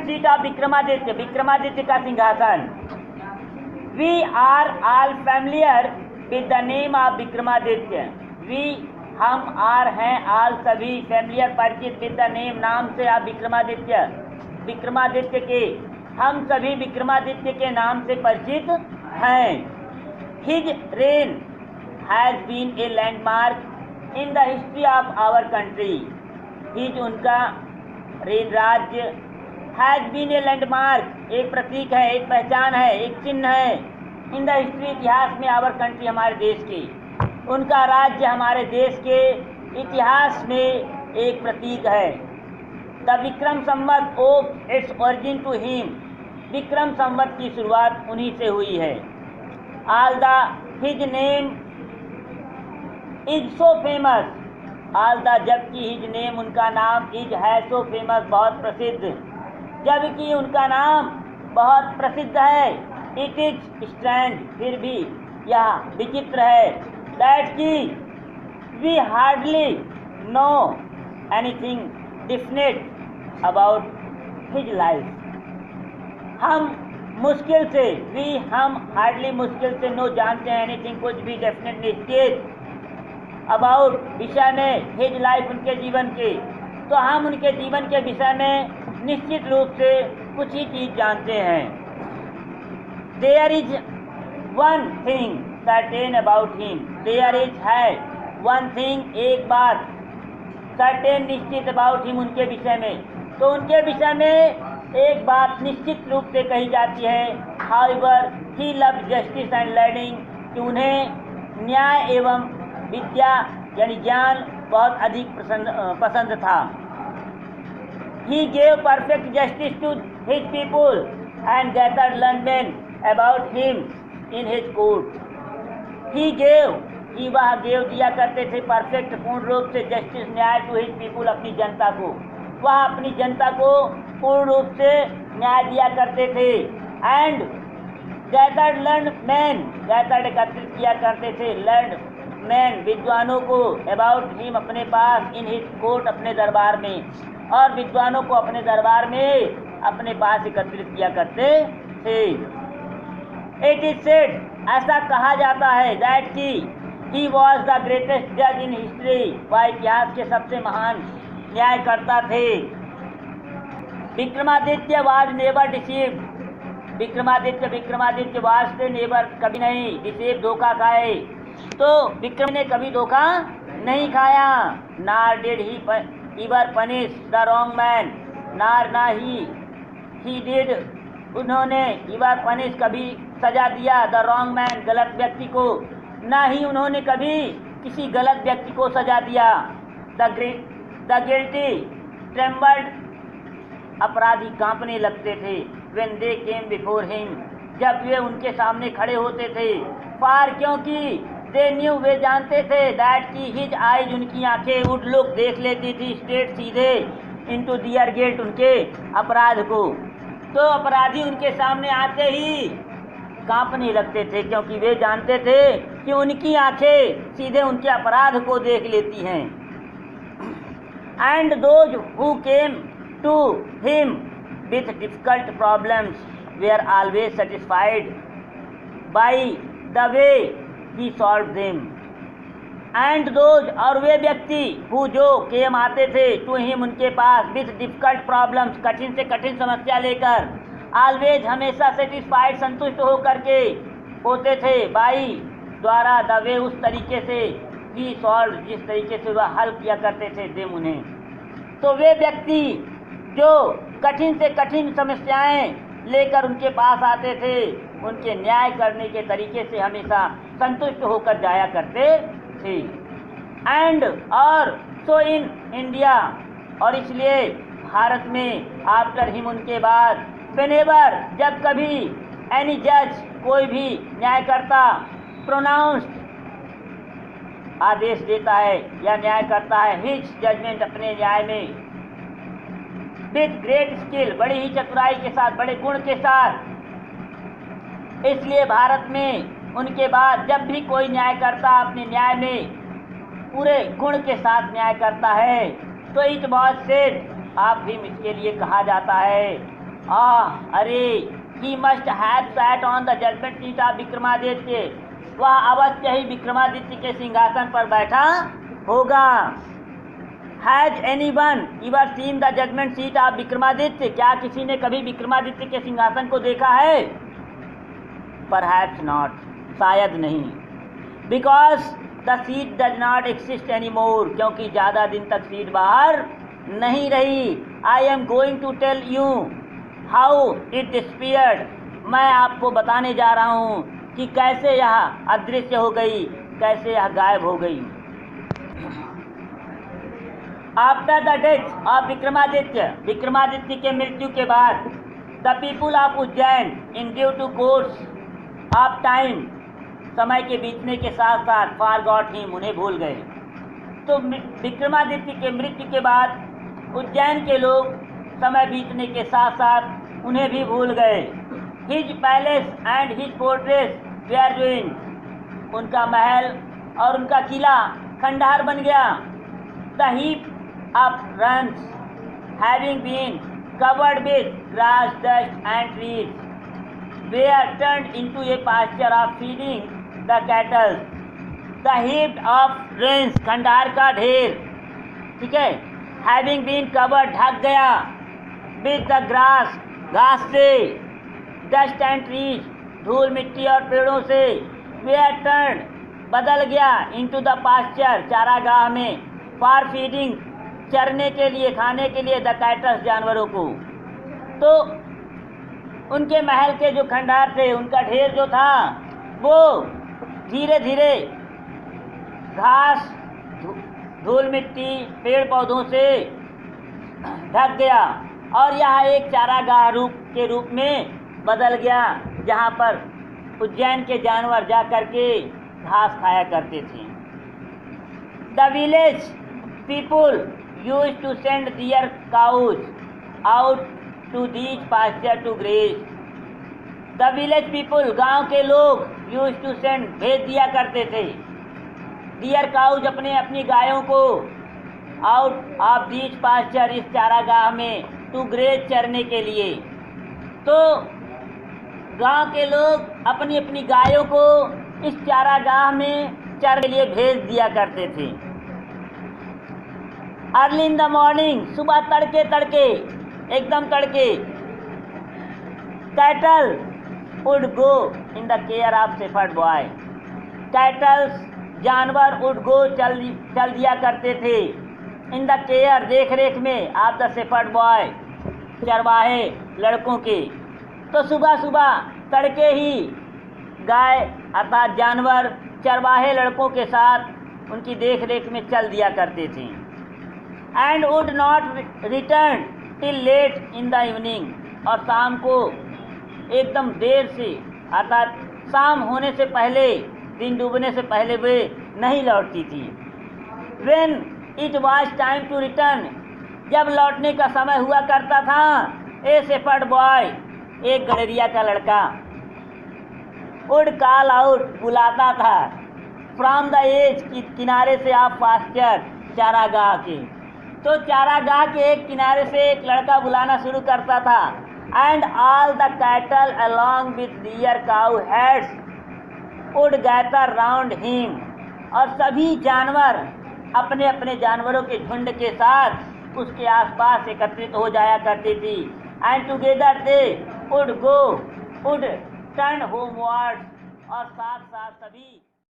Seat of Vikramaditya, Vikramaditya का सिंहासन। We are all familiar with the name of Vikramaditya. We हम are हैं ऑल सभी फैमिलियर परिचित विद द नेम नाम से आप विक्रमादित्य, विक्रमादित्य के हम सभी विक्रमादित्य के नाम से परिचित हैं। His reign has been a landmark in the history of our country. His उनका रेन राज्य, हैज़ बीन ए लैंडमार्क एक प्रतीक है, एक पहचान है, एक चिन्ह है, इन द हिस्ट्री इतिहास में आवर कंट्री हमारे देश की, उनका राज्य हमारे देश के इतिहास में एक प्रतीक है। The Vikram Samvat owe its origin to him. Vikram Samvat की शुरुआत उन्हीं से हुई है। All the his name is so famous. All the जबकि हिज नेम उनका नाम इज है सो फेमस बहुत प्रसिद्ध, जबकि उनका नाम बहुत प्रसिद्ध है। इट इज स्ट्रेंज फिर भी यह विचित्र है। दैट की we hardly know anything definite about his life. हम मुश्किल से हम हार्डली मुश्किल से नो जानते हैं एनीथिंग कुछ भी डेफिनेट निश्चित अबाउट विषय में हिज लाइफ उनके जीवन के। तो हम उनके जीवन के विषय में निश्चित रूप से कुछ ही चीज़ जानते हैं। There is one thing certain about him. There is है वन थिंग एक बात, सर्टेन निश्चित अबाउट हिम उनके विषय में। तो उनके विषय में एक बात निश्चित रूप से कही जाती है। However he love justice and learning कि उन्हें न्याय एवं विद्या यानी ज्ञान बहुत अधिक पसंद था। He gave perfect justice to his people and gathered learned men about him in his court. He gave कि वह गेव दिया करते थे परफेक्ट पूर्ण रूप से जस्टिस न्याय टू हिज पीपुल अपनी जनता को। वह अपनी जनता को पूर्ण रूप से न्याय दिया करते थे। And gathered learn man, gathered एकत्रित किया करते थे लर्न मैन विद्वानों को अबाउट हिम अपने पास इन हिज कोर्ट अपने दरबार में, और विद्वानों को अपने दरबार में अपने पास एकत्रित किया करते थे। इट इज सेड ऐसा कहा जाता है दैट की ही वॉज द ग्रेटेस्ट जज इन हिस्ट्री। वह इतिहास के सबसे महान न्यायकर्ता थे। Vikramaditya was never deceived. Vikramaditya was से नेवर कभी नहीं डिसीव धोखा खाए। तो विक्रम ने कभी धोखा नहीं खाया। नार did he ever punish the wrong man. नार ना ही डिड उन्होंने एवर पनिश कभी सजा दिया द रॉन्ग मैन गलत व्यक्ति को। ना ही उन्होंने कभी किसी गलत व्यक्ति को सजा दिया। द गिल्टी ट्रेम्बल्ड अपराधी कांपने लगते थे। When they came before him जब वे उनके सामने खड़े होते थे। फार क्योंकि दे न्यू वे जानते थे दैट की हिज आइज उनकी आंखें वुड लुक देख लेती थी स्ट्रेट सीधे इनटू दियर गिल्ट उनके अपराध को। तो अपराधी उनके सामने आते ही कांपने लगते थे क्योंकि वे जानते थे कि उनकी आंखें सीधे उनके अपराध को देख लेती हैं। And those who came to him with difficult problems were always satisfied by the way he solved them. And those और वे व्यक्ति हु जो केम आते थे टू हिम उनके पास विथ डिफिकल्ट प्रॉब्लम्स कठिन से कठिन समस्या लेकर, ऑलवेज हमेशा सेटिस्फाइड संतुष्ट होकर के होते थे बाई द्वारा द वे उस तरीके से ही सॉल्व जिस तरीके से वह हल किया करते थे देम उन्हें। तो वे व्यक्ति जो कठिन से कठिन समस्याएं लेकर उनके पास आते थे उनके न्याय करने के तरीके से हमेशा संतुष्ट होकर जाया करते थे। एंड और सो इन इंडिया और इसलिए भारत में आफ्टर हिम उनके बाद व्हेनेवर जब कभी एनी जज कोई भी न्यायकर्ता प्रोनाउंस्ड आदेश देता है या न्याय करता है हिज जजमेंट अपने न्याय में विथ ग्रेट स्किल बड़ी ही चतुराई के साथ बड़े गुण के साथ। इसलिए भारत में उनके बाद जब भी कोई न्यायकर्ता अपने न्याय में पूरे गुण के साथ न्याय करता है तो इट वॉज सेड आप भी इसके लिए कहा जाता है अरे, he must have sat on the judgment seat of Vikramaditya, वह अवश्य ही विक्रमादित्य के सिंहासन पर बैठा होगा। Has anyone ever seen the judgment seat of Vikramaditya? क्या किसी ने कभी विक्रमादित्य के सिंहासन को देखा है? Perhaps not, शायद नहीं। Because the seat does not exist anymore, क्योंकि ज़्यादा दिन तक सीट बाहर नहीं रही। I am going to tell you how it disappeared, मैं आपको बताने जा रहा हूँ कि कैसे यह अदृश्य हो गई, कैसे यह गायब हो गई। After the death of Vikramaditya, Vikramaditya के मृत्यु के बाद, the people of Ujjain in due to course of time, समय के बीतने के साथ साथ फॉरगॉट हिम, उन्हें भूल गए। तो विक्रमादित्य के मृत्यु के बाद उज्जैन के लोग समय बीतने के साथ साथ उन्हें भी भूल गए। His palace and his fortress were ruined, उनका महल और उनका किला खंडहर बन गया। The heap of ruins having been covered with grass, dust and trees were turned into a pasture of feeding the cattle. The heap of ruins, खंडहर का ढेर, ठीक है, having been covered, ढक गया, with the grass, घास से, dust and trees, धूल मिट्टी और पेड़ों से, were turned, बदल गया, into the pasture, चारागाह में, for feeding, चरने के लिए, खाने के लिए, the cattle, जानवरों को। तो उनके महल के जो खंडहर थे, उनका ढेर जो था, वो धीरे धीरे घास, धूल मिट्टी, पेड़ पौधों से ढक गया और यह एक चारागाह के रूप में बदल गया, जहाँ पर उज्जैन के जानवर जा कर के घास खाया करते थे। The village people used to send their cows out to these pasture to graze. The village people, गांव के लोग, used to send, भेज दिया करते थे, deer cows, अपनी गायों को, out of these pasture, इस चारागाह में, to graze, चरने के लिए। तो गांव के लोग अपनी गायों को इस चारागाह में चरने के लिए भेज दिया करते थे। अर्ली इन द मॉर्निंग, सुबह तड़के एकदम तड़के, cattle would go in the care of shepherd boy, kettles, जानवर, वुड गो, चल दिया करते थे, इन द केयर, देख रेख में, ऑफ द शेफर्ड बॉय, चरवाहे लड़कों के। तो सुबह सुबह तड़के ही गाय अर्थात जानवर चरवाहे लड़कों के साथ उनकी देख रेख में चल दिया करते थे। And would not return till late in the evening, और शाम को एकदम देर से अर्थात शाम होने से पहले, दिन डूबने से पहले वे नहीं लौटती थी। When it was time to return, जब लौटने का समय हुआ करता था, ए शेफर्ड बॉय, एक गड़रिया का लड़का, वुड कॉल आउट, बुलाता था, फ्रॉम द एज, किनारे से आप पास्चर, चारागाह के। तो चारागाह के एक किनारे से एक लड़का बुलाना शुरू करता था। And all the cattle along with their cow heads would gather round him, और सभी जानवर अपने अपने जानवरों के झुंड के साथ उसके आसपास एकत्रित हो जाया करती थी। And together they would turn homewards, और साथ साथ सभी